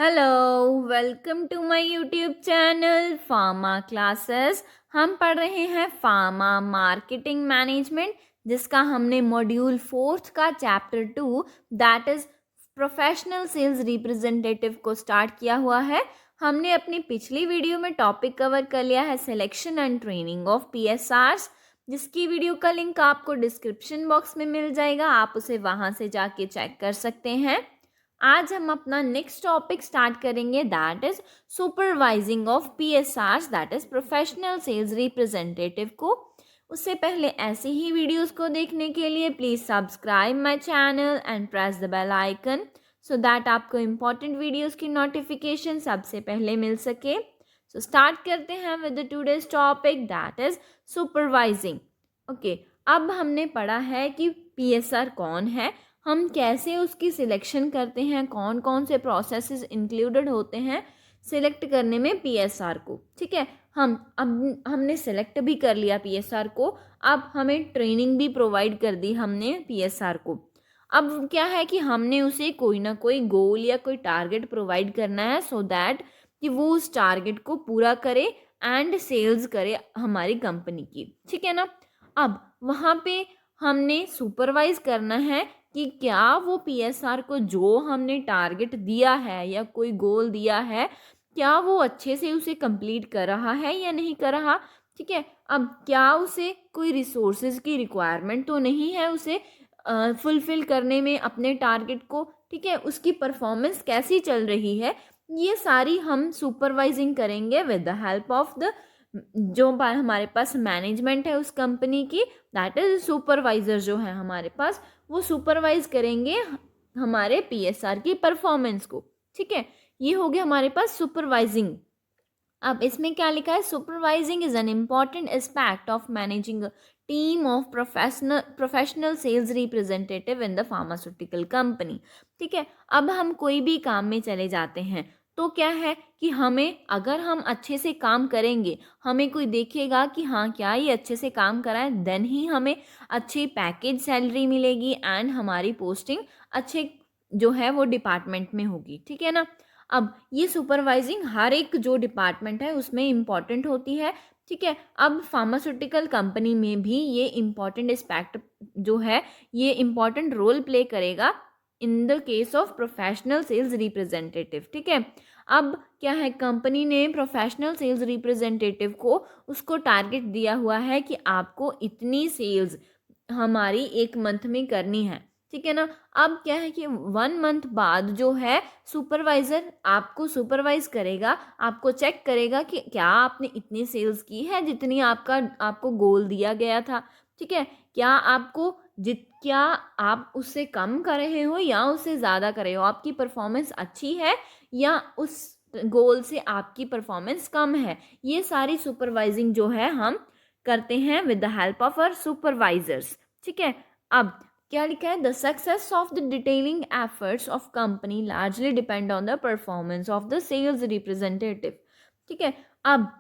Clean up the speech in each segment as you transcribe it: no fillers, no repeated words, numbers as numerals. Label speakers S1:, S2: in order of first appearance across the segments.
S1: Hello, welcome to my YouTube channel pharma classes. हम पढ़ रहे हैं फार्मा मार्केटिंग मैनेजमेंट, जिसका हमने मॉड्यूल 4 का chapter 2 that is professional sales representative को स्टार्ट किया हुआ है। हमने अपनी पिछली वीडियो में टॉपिक कवर कर लिया है सिलेक्शन एंड ट्रेनिंग ऑफ पीएसआर्स, जिसकी वीडियो का लिंक आपको डिस्क्रिप्शन बॉक्स में मिल जाएगा। आप उसे वहां से जाके चेक कर सकते हैं। आज हम अपना नेक्स्ट टॉपिक स्टार्ट करेंगे that is supervising of PSRs that is professional sales representative को। उससे पहले ऐसे ही वीडियोस को देखने के लिए please subscribe my channel and press the bell icon so that आपको इम्पोर्टेंट वीडियोस की नोटिफिकेशन सबसे पहले मिल सके। सो स्टार्ट करते हैं with the today's topic that is supervising. Okay, अब हमने पढ़ा है कि पीएसआर कौन है, हम कैसे उसकी सिलेक्शन करते हैं, कौन कौन से प्रोसेसेस इंक्लूडेड होते हैं सिलेक्ट करने में पीएसआर को। ठीक है, हमने सिलेक्ट भी कर लिया पीएसआर को, अब हमें ट्रेनिंग भी प्रोवाइड कर दी हमने पीएसआर को। अब क्या है कि हमने उसे कोई ना कोई गोल या कोई टारगेट प्रोवाइड करना है सो दैट कि वो उस टारगेट को पूरा करे एंड सेल्स करे हमारी कंपनी की। ठीक है ना। अब वहाँ पे हमने सुपरवाइज करना है कि क्या वो पीएसआर को जो हमने टारगेट दिया है या कोई गोल दिया है, क्या वो अच्छे से उसे कंप्लीट कर रहा है या नहीं कर रहा। ठीक है, अब क्या उसे कोई रिसोर्सेज की रिक्वायरमेंट तो नहीं है उसे फुलफिल करने में अपने टारगेट को। ठीक है, उसकी परफॉर्मेंस कैसी चल रही है, ये सारी हम सुपरवाइजिंग करेंगे with the help of the जो हमारे पास मैनेजमेंट है उस कंपनी की, दैट इज सुपरवाइजर जो है हमारे पास, वो सुपरवाइज करेंगे हमारे पीएसआर की परफॉर्मेंस को। ठीक है, ये हो गया हमारे पास सुपरवाइजिंग। अब इसमें क्या लिखा है, supervising is an important aspect of managing team of professional sales representative in the pharmaceutical company. ठीक है, अब हम कोई भी काम में चले जाते हैं तो क्या है कि हमें, अगर हम अच्छे से काम करेंगे, हमें कोई देखेगा कि हाँ क्या ये अच्छे से काम करा है, देन ही हमें अच्छी पैकेज सैलरी मिलेगी एंड हमारी पोस्टिंग अच्छे जो है वो डिपार्टमेंट में होगी। ठीक है ना। अब ये सुपरवाइजिंग हर एक जो डिपार्टमेंट है उसमें इम्पॉर्टेंट होती है। ठीक है, अब फार्मास्यूटिकल कंपनी में भी ये इम्पॉर्टेंट एस्पेक्ट जो है ये इम्पॉर्टेंट रोल प्ले करेगा in the case of professional sales representative. ठीक है, अब क्या है, कंपनी ने प्रोफेशनल सेल्स रिप्रेजेंटेटिव को उसको टारगेट दिया हुआ है कि आपको इतनी सेल्स हमारी एक मंथ में करनी है। ठीक है ना। अब क्या है कि 1 मंथ बाद जो है सुपरवाइजर आपको सुपरवाइज करेगा, आपको चेक करेगा कि क्या आपने इतनी सेल्स की है जितनी आपको गोल दिया गया था। ठीक है, क्या आप उससे कम कर रहे हो या उससे ज़्यादा कर रहे हो, आपकी परफॉर्मेंस अच्छी है या उस गोल से आपकी परफॉर्मेंस कम है। ये सारी सुपरवाइजिंग जो है हम करते हैं with the help of our supervisors. ठीक है, अब क्या लिखा है, the success of the detailing efforts of company largely depend on the performance of the sales representative. ठीक है, अब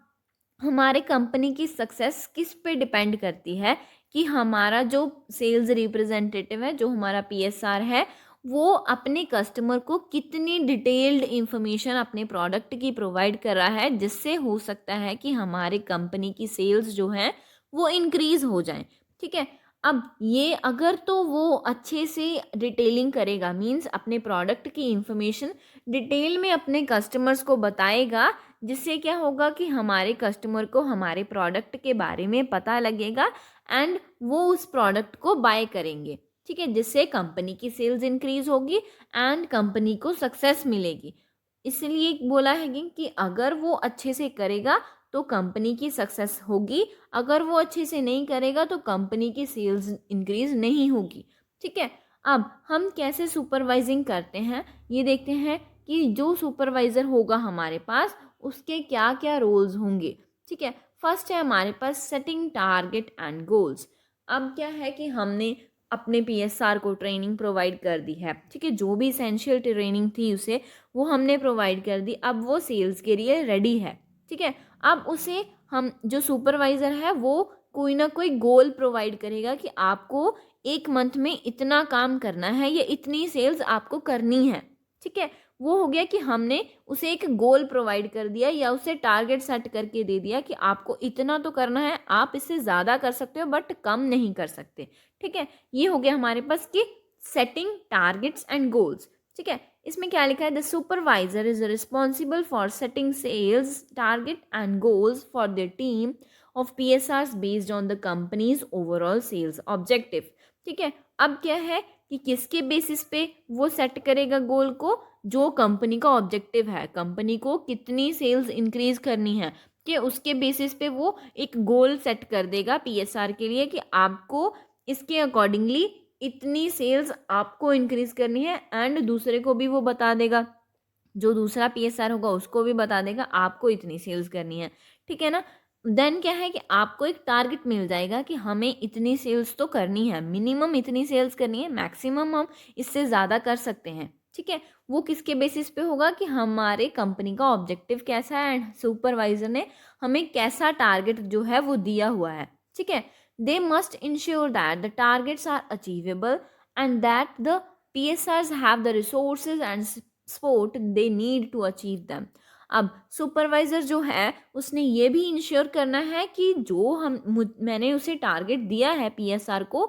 S1: हमारे कंपनी की सक्सेस किस पे डिपेंड करती है कि हमारा जो सेल्स रिप्रेजेंटेटिव है, जो हमारा पीएसआर है, वो अपने कस्टमर को कितनी डिटेल्ड इंफॉर्मेशन अपने प्रोडक्ट की प्रोवाइड कर रहा है, जिससे हो सकता है कि हमारे कंपनी की सेल्स जो हैं वो इंक्रीज हो जाएं। ठीक है, अब ये अगर तो वो अच्छे से डिटेलिंग करेगा, मीन्स अपने प्रोडक्ट की इंफॉर्मेशन डिटेल में अपने कस्टमर्स को बताएगा, जिससे क्या होगा कि हमारे कस्टमर को हमारे प्रोडक्ट के बारे में पता लगेगा एंड वो उस प्रोडक्ट को बाय करेंगे। ठीक है, जिससे कंपनी की सेल्स इंक्रीज होगी एंड कंपनी को सक्सेस मिलेगी। इसलिए बोला है कि अगर वो अच्छे से करेगा तो कंपनी की सक्सेस होगी, अगर वो अच्छे से नहीं करेगा तो कंपनी की सेल्स इंक्रीज नहीं होगी। ठीक है, अब हम कैसे सुपरवाइजिंग करते हैं ये देखते हैं कि जो सुपरवाइजर होगा हमारे पास उसके क्या क्या रोल्स होंगे। ठीक है, फर्स्ट है हमारे पास सेटिंग टारगेट एंड गोल्स। अब क्या है कि हमने अपने पीएसआर को ट्रेनिंग प्रोवाइड कर दी है। ठीक है, जो भी इसेंशियल ट्रेनिंग थी उसे वो हमने प्रोवाइड कर दी, अब वो सेल्स के लिए रेडी है। ठीक है, अब उसे हम जो सुपरवाइज़र है वो कोई ना कोई गोल प्रोवाइड करेगा कि आपको 1 मंथ में इतना काम करना है या इतनी सेल्स आपको करनी है। ठीक है, वो हो गया कि हमने उसे एक गोल प्रोवाइड कर दिया या उसे टारगेट सेट करके दे दिया कि आपको इतना तो करना है, आप इससे ज़्यादा कर सकते हो बट कम नहीं कर सकते। ठीक है, ये हो गया हमारे पास कि सेटिंग टारगेट्स एंड गोल्स। ठीक है, इसमें क्या लिखा है, the supervisor is responsible for setting sales target and goals for the team of PSRs based on the company's overall sales objective. ठीक है, अब क्या है कि किसके बेसिस पे वो सेट करेगा गोल को, जो कंपनी का ऑब्जेक्टिव है, कंपनी को कितनी सेल्स इंक्रीज करनी है, कि उसके बेसिस पे वो एक गोल सेट कर देगा PSR के लिए कि आपको इसके अकॉर्डिंगली इतनी सेल्स आपको इंक्रीज करनी है, एंड दूसरे को भी वो बता देगा, जो दूसरा PSR होगा उसको भी बता देगा आपको इतनी सेल्स करनी है। ठीक है ना, देन क्या है कि आपको एक टारगेट मिल जाएगा कि हमें इतनी सेल्स तो करनी है, मिनिमम इतनी सेल्स करनी है, मैक्सिमम हम इससे ज़्यादा कर सकते हैं। ठीक है, वो किसके बेसिस पे होगा कि हमारे कंपनी का ऑब्जेक्टिव कैसा है एंड सुपरवाइजर ने हमें कैसा टारगेट जो है वो दिया हुआ है। ठीक है, they must ensure that the targets are achievable and that the PSRs have the resources and support they need to achieve them. अब सुपरवाइजर जो है उसने ये भी इंश्योर करना है कि जो मैंने उसे टारगेट दिया है PSR को,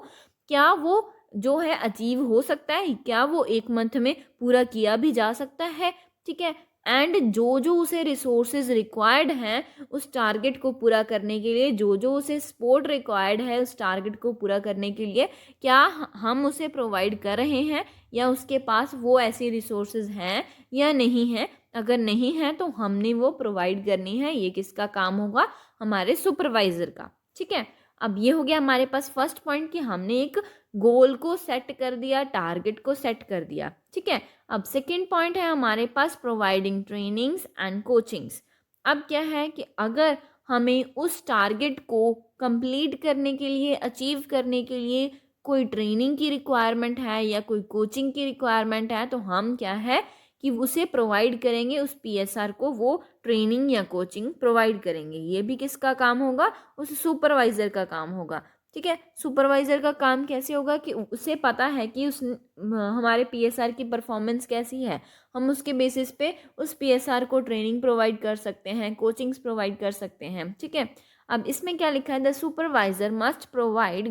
S1: क्या वो जो है अचीव हो सकता है, क्या वो 1 मंथ में पूरा किया भी जा सकता है। ठीक है, एंड जो जो उसे रिसोर्सेज रिक्वायर्ड हैं उस टारगेट को पूरा करने के लिए, जो जो उसे सपोर्ट रिक्वायर्ड है उस टारगेट को पूरा करने के लिए, क्या हम उसे प्रोवाइड कर रहे हैं, या उसके पास वो ऐसी रिसोर्सेज हैं या नहीं है। अगर नहीं है तो हमने वो प्रोवाइड करनी है। ये किसका काम होगा, हमारे सुपरवाइजर का। ठीक है, अब ये हो गया हमारे पास फर्स्ट पॉइंट कि हमने एक गोल को सेट कर दिया, टारगेट को सेट कर दिया। ठीक है, अब सेकंड पॉइंट है हमारे पास प्रोवाइडिंग ट्रेनिंग्स एंड कोचिंग्स। अब क्या है कि अगर हमें उस टारगेट को कंप्लीट करने के लिए, अचीव करने के लिए कोई ट्रेनिंग की रिक्वायरमेंट है या कोई कोचिंग की रिक्वायरमेंट है, तो हम क्या है कि उसे प्रोवाइड करेंगे, उस PSR को वो ट्रेनिंग या कोचिंग प्रोवाइड करेंगे। ये भी किसका काम होगा, उस सुपरवाइजर का काम होगा। ठीक है, सुपरवाइजर का काम कैसे होगा कि उसे पता है कि उस हमारे PSR की परफॉर्मेंस कैसी है, हम उसके बेसिस पे उस PSR को ट्रेनिंग प्रोवाइड कर सकते हैं, कोचिंग्स प्रोवाइड कर सकते हैं। ठीक है, अब इसमें क्या लिखा है, the supervisor must provide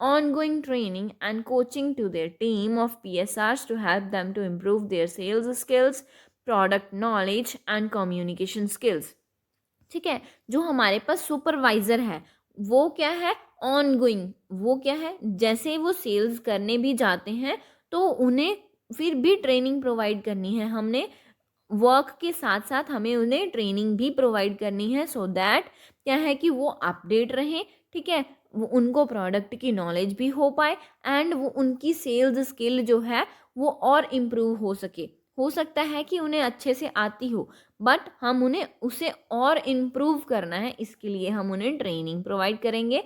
S1: ongoing training and coaching to their team of PSRs to help them to improve their sales skills, product knowledge and communication skills। ठीक है, जो हमारे पास सुपरवाइजर है वो क्या है, ऑनगोइंग, वो क्या है, जैसे वो सेल्स करने भी जाते हैं तो उन्हें फिर भी ट्रेनिंग प्रोवाइड करनी है। हमने वर्क के साथ साथ हमें उन्हें ट्रेनिंग भी प्रोवाइड करनी है, सो दैट क्या है कि वो अपडेट रहें। ठीक है, वो उनको प्रोडक्ट की नॉलेज भी हो पाए एंड वो उनकी सेल्स स्किल जो है वो और इम्प्रूव हो सके। हो सकता है कि उन्हें अच्छे से आती हो बट हम उन्हें उसे और इम्प्रूव करना है, इसके लिए हम उन्हें ट्रेनिंग प्रोवाइड करेंगे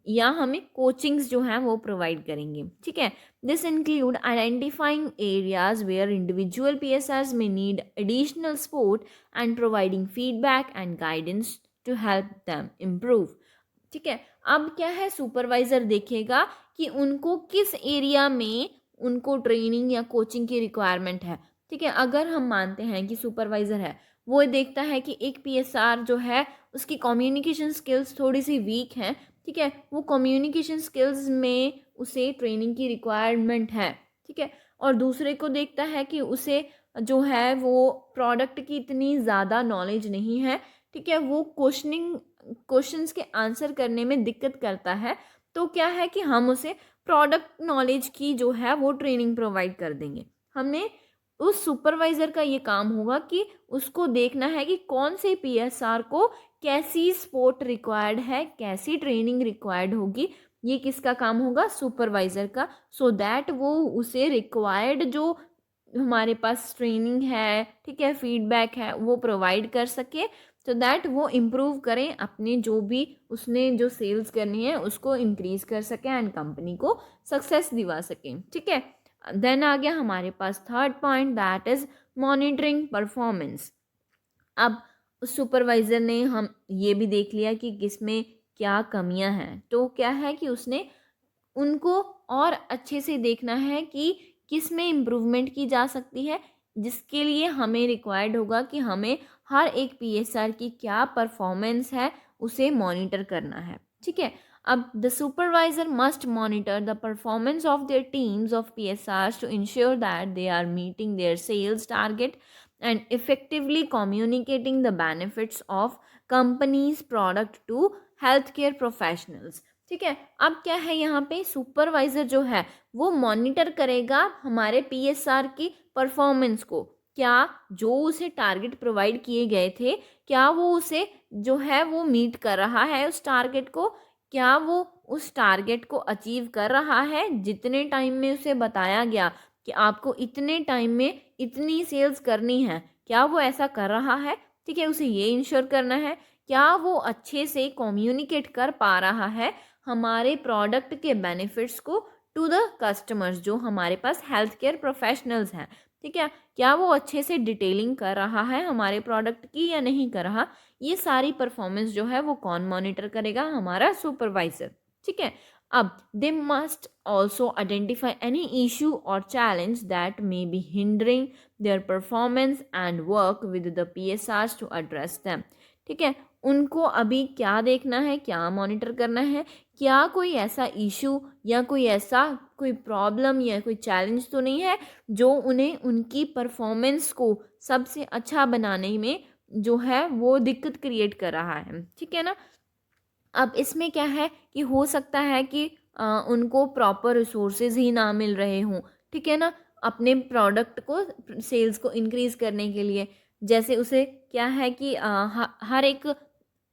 S1: या हमें कोचिंग्स जो हैं वो प्रोवाइड करेंगे। ठीक है, this include identifying areas where individual PSRs may need additional support and providing feedback and guidance to help them improve. ठीक है, अब क्या है, सुपरवाइजर देखेगा कि उनको किस एरिया में उनको ट्रेनिंग या कोचिंग की रिक्वायरमेंट है। ठीक है, अगर हम मानते हैं कि सुपरवाइजर है, वो देखता है कि एक PSR जो है उसकी कम्युनिकेशन स्किल्स थोड़ी सी वीक हैं। ठीक है, वो कम्युनिकेशन स्किल्स में उसे ट्रेनिंग की रिक्वायरमेंट है। ठीक है, और दूसरे को देखता है कि उसे जो है वो प्रोडक्ट की इतनी ज़्यादा नॉलेज नहीं है। ठीक है, वो क्वेश्चंस के आंसर करने में दिक्कत करता है, तो क्या है कि हम उसे प्रोडक्ट नॉलेज की जो है वो ट्रेनिंग प्रोवाइड कर देंगे। हमने उस सुपरवाइजर का ये काम होगा कि उसको देखना है कि कौन से PSR को कैसी सपोर्ट रिक्वायर्ड है, कैसी ट्रेनिंग रिक्वायर्ड होगी। ये किसका काम होगा, सुपरवाइजर का, सो दैट वो उसे रिक्वायर्ड जो हमारे पास ट्रेनिंग है, ठीक है, फीडबैक है, वो प्रोवाइड कर सके, सो दैट वो इम्प्रूव करें, अपने जो भी उसने जो सेल्स करनी है उसको इंक्रीज कर सके एंड कंपनी को सक्सेस दिवा सकें। ठीक है, देन आ गया हमारे पास third point, that is monitoring performance. अब उस सुपरवाइजर ने हम ये भी देख लिया कि किसमें क्या कमियां हैं, तो क्या है कि उसने उनको और अच्छे से देखना है कि किस में इम्प्रूवमेंट की जा सकती है, जिसके लिए हमें रिक्वायर्ड होगा कि हमें हर एक पीएसआर की क्या परफॉर्मेंस है उसे मॉनिटर करना है। ठीक है, अब the supervisor must monitor the performance of their teams of PSRs to ensure that they are meeting their sales target and effectively communicating the benefits of company's product to health care professionals. ठीक है, अब क्या है यहाँ पे supervisor जो है वो मॉनिटर करेगा हमारे पीएसआर की परफॉर्मेंस को, क्या जो उसे टारगेट प्रोवाइड किए गए थे क्या वो उसे जो है वो मीट कर रहा है उस टारगेट को, क्या वो उस टारगेट को अचीव कर रहा है जितने टाइम में उसे बताया गया कि आपको इतने टाइम में इतनी सेल्स करनी है, क्या वो ऐसा कर रहा है। ठीक है, उसे ये इंश्योर करना है क्या वो अच्छे से कम्युनिकेट कर पा रहा है हमारे प्रोडक्ट के बेनिफिट्स को टू द कस्टमर्स जो हमारे पास हेल्थ केयर प्रोफेशनल्स हैं। ठीक है, क्या वो अच्छे से डिटेलिंग कर रहा है हमारे प्रोडक्ट की या नहीं कर रहा, ये सारी परफॉर्मेंस जो है वो कौन मॉनिटर करेगा, हमारा सुपरवाइजर। ठीक है, अब they must also identify any issue और challenge that may be hindering their performance and work with the PSRs to address them. ठीक है, उनको अभी क्या देखना है, क्या मॉनिटर करना है, क्या कोई ऐसा इशू या कोई ऐसा कोई प्रॉब्लम या कोई चैलेंज तो नहीं है जो उन्हें उनकी परफॉर्मेंस को सबसे अच्छा बनाने में जो है वो दिक्कत क्रिएट कर रहा है। ठीक है ना, अब इसमें क्या है कि हो सकता है कि उनको प्रॉपर रिसोर्सेज ही ना मिल रहे हों। ठीक है ना, अपने प्रोडक्ट को सेल्स को इंक्रीज़ करने के लिए, जैसे उसे क्या है कि हर एक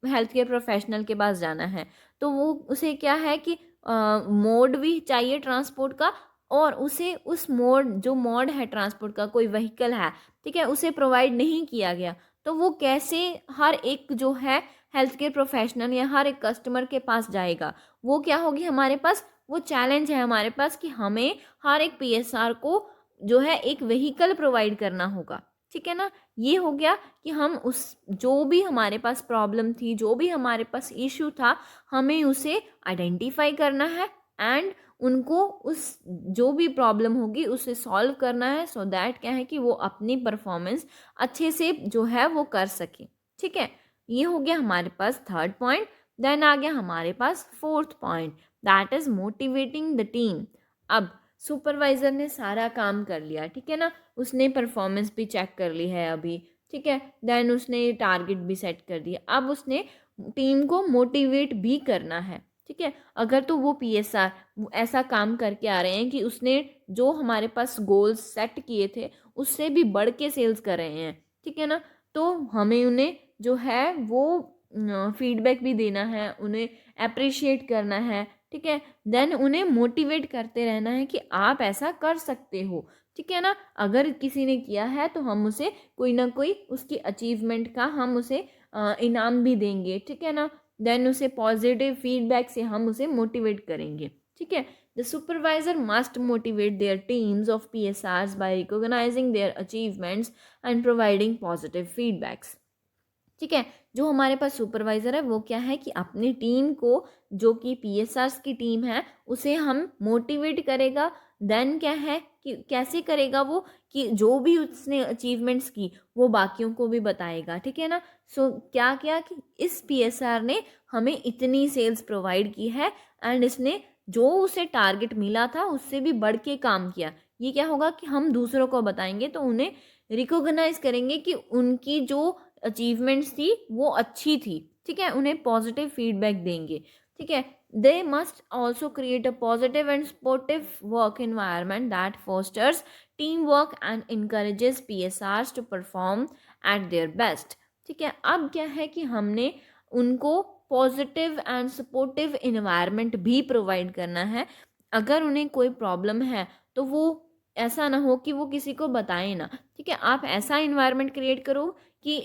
S1: हेल्थ केयर प्रोफेशनल के पास जाना है तो वो उसे क्या है कि मोड भी चाहिए ट्रांसपोर्ट का, और उसे उस मोड जो मोड है ट्रांसपोर्ट का कोई व्हीकल है, ठीक है, उसे प्रोवाइड नहीं किया गया, तो वो कैसे हर एक जो है हेल्थ केयर प्रोफेशनल या हर एक कस्टमर के पास जाएगा। वो क्या होगी हमारे पास, वो चैलेंज है हमारे पास कि हमें हर एक पीएसआर को जो है एक व्हीकल प्रोवाइड करना होगा। ठीक है ना, ये हो गया कि हम उस जो भी हमारे पास प्रॉब्लम थी, जो भी हमारे पास इशू था, हमें उसे आइडेंटिफाई करना है एंड उनको उस जो भी प्रॉब्लम होगी उसे सॉल्व करना है, सो दैट क्या है कि वो अपनी परफॉर्मेंस अच्छे से जो है वो कर सके। ठीक है, ये हो गया हमारे पास थर्ड पॉइंट। देन आ गया हमारे पास fourth point, that is motivating the team. अब सुपरवाइजर ने सारा काम कर लिया, ठीक है ना, उसने परफॉर्मेंस भी चेक कर ली है अभी। ठीक है, देन उसने टारगेट भी सेट कर दिया, अब उसने टीम को मोटिवेट भी करना है। ठीक है, अगर तो वो पीएसआर ऐसा काम करके आ रहे हैं कि उसने जो हमारे पास गोल्स सेट किए थे उससे भी बढ़ के सेल्स कर रहे हैं, ठीक है ना, तो हमें उन्हें जो है वो फीडबैक भी देना है, उन्हें अप्रिशिएट करना है। ठीक है, देन उन्हें मोटिवेट करते रहना है कि आप ऐसा कर सकते हो। ठीक है ना, अगर किसी ने किया है तो हम उसे कोई ना कोई उसकी अचीवमेंट का हम उसे इनाम भी देंगे। ठीक है ना, देन उसे पॉजिटिव फीडबैक से हम उसे मोटिवेट करेंगे। ठीक है, the supervisor must motivate their teams of PSRs by recognising their achievements and providing positive feedbacks. ठीक है, जो हमारे पास सुपरवाइज़र है वो क्या है कि अपनी टीम को, जो कि पीएसआर्स की टीम है, उसे हम मोटिवेट करेगा। देन क्या है कि कैसे करेगा वो, कि जो भी उसने अचीवमेंट्स की वो बाकियों को भी बताएगा। ठीक है ना, सो क्या क्या कि इस पीएसआर ने हमें इतनी सेल्स प्रोवाइड की है एंड इसने जो उसे टारगेट मिला था उससे भी बढ़ के काम किया। ये क्या होगा कि हम दूसरों को बताएंगे तो उन्हें रिकॉग्नाइज करेंगे कि उनकी जो अचीवमेंट्स थी वो अच्छी थी। ठीक है, उन्हें पॉजिटिव फीडबैक देंगे। ठीक है, they must also create a positive and supportive work environment that fosters team work and encourages PSRs to perform at their best. ठीक है, अब क्या है कि हमने उनको पॉजिटिव एंड सपोर्टिव इन्वायरमेंट भी प्रोवाइड करना है। अगर उन्हें कोई प्रॉब्लम है तो वो ऐसा ना हो कि वो किसी को बताएं ना। ठीक है, आप ऐसा इन्वायरमेंट क्रिएट करो कि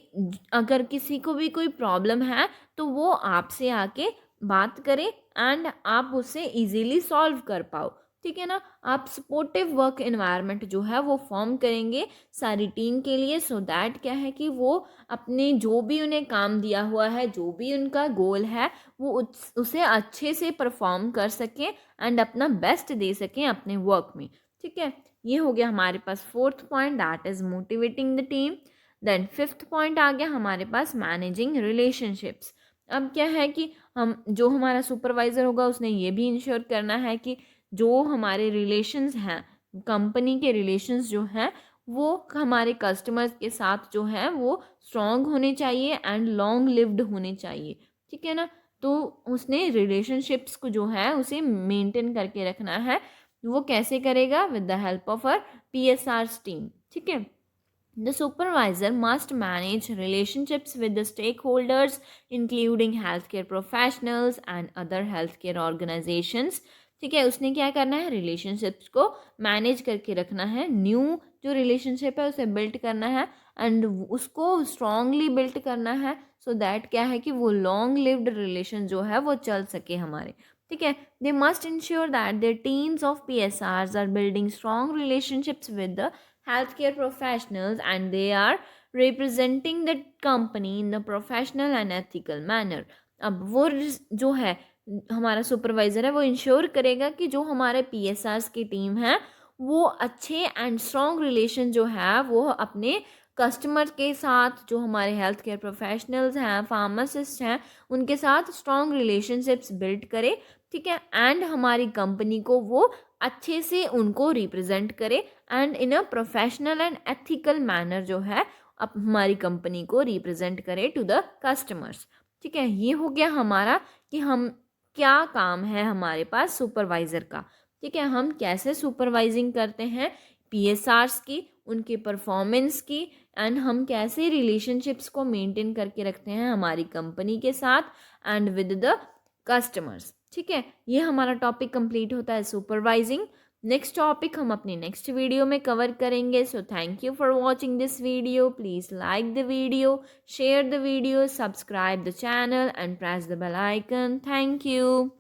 S1: अगर किसी को भी कोई प्रॉब्लम है तो वो आपसे आके बात करे एंड आप उससे इजीली सॉल्व कर पाओ। ठीक है ना, आप सपोर्टिव वर्क एनवायरनमेंट जो है वो फॉर्म करेंगे सारी टीम के लिए, सो दैट क्या है कि वो अपने जो भी उन्हें काम दिया हुआ है, जो भी उनका गोल है, वो उसे अच्छे से परफॉर्म कर सकें एंड अपना बेस्ट दे सकें अपने वर्क में। ठीक है, ये हो गया हमारे पास fourth point, that is motivating the team. Then fifth point आ गया हमारे पास मैनेजिंग रिलेशनशिप्स। अब क्या है कि हम जो हमारा सुपरवाइज़र होगा उसने ये भी इंश्योर करना है कि जो हमारे रिलेशंस हैं, कंपनी के रिलेशंस जो हैं वो हमारे कस्टमर्स के साथ जो है वो स्ट्रॉन्ग होने चाहिए एंड लॉन्ग लिव्ड होने चाहिए, ठीक है ना। तो उसने रिलेशनशिप्स को जो है उसे मेंटेन करके रखना है। वो कैसे करेगा? With the help of our PSR's team, ठीक है। The supervisor must manage relationships with the stakeholders, including healthcare professionals and other healthcare organizations. ठीक है, उसने क्या करना है? रिलेशनशिप्स को मैनेज करके रखना है। न्यू जो रिलेशनशिप है उसे बिल्ड करना है एंड उसको स्ट्रांगली बिल्ड करना है, सो दैट क्या है कि वो लॉन्ग लिव्ड रिलेशन जो है वो चल सके हमारे, ठीक है। They must ensure that their teams of PSRs are building strong relationships with the healthcare professionals and they are representing the company in the professional and ethical manner. अब वो जो है हमारा सुपरवाइज़र है वो इंश्योर करेगा कि जो हमारे PSRs की टीम है वो अच्छे एंड स्ट्रॉन्ग रिलेशन जो है वो अपने कस्टमर के साथ, जो हमारे हेल्थ केयर प्रोफेशनल्स हैं, फार्मासिस्ट हैं, उनके साथ स्ट्रॉन्ग रिलेशनशिप्स बिल्ड करे, ठीक है। एंड हमारी कंपनी को वो अच्छे से उनको रिप्रेजेंट करे and in a professional and ethical manner जो है अब हमारी कंपनी को रिप्रेजेंट करे टू द कस्टमर्स, ठीक है। ये हो गया हमारा कि हम क्या काम है हमारे पास सुपरवाइज़र का, ठीक है। हम कैसे सुपरवाइजिंग करते हैं PSRs की, उनके परफॉर्मेंस की, एंड हम कैसे रिलेशनशिप्स को मेंटेन करके रखते हैं हमारी कंपनी के साथ एंड विद द कस्टमर्स, ठीक है। ये हमारा टॉपिक कंप्लीट होता है सुपरवाइजिंग। नेक्स्ट टॉपिक हम अपनी नेक्स्ट वीडियो में कवर करेंगे। So thank you for watching this video. Please like the video, share the video, subscribe the channel and press the bell icon. Thank you.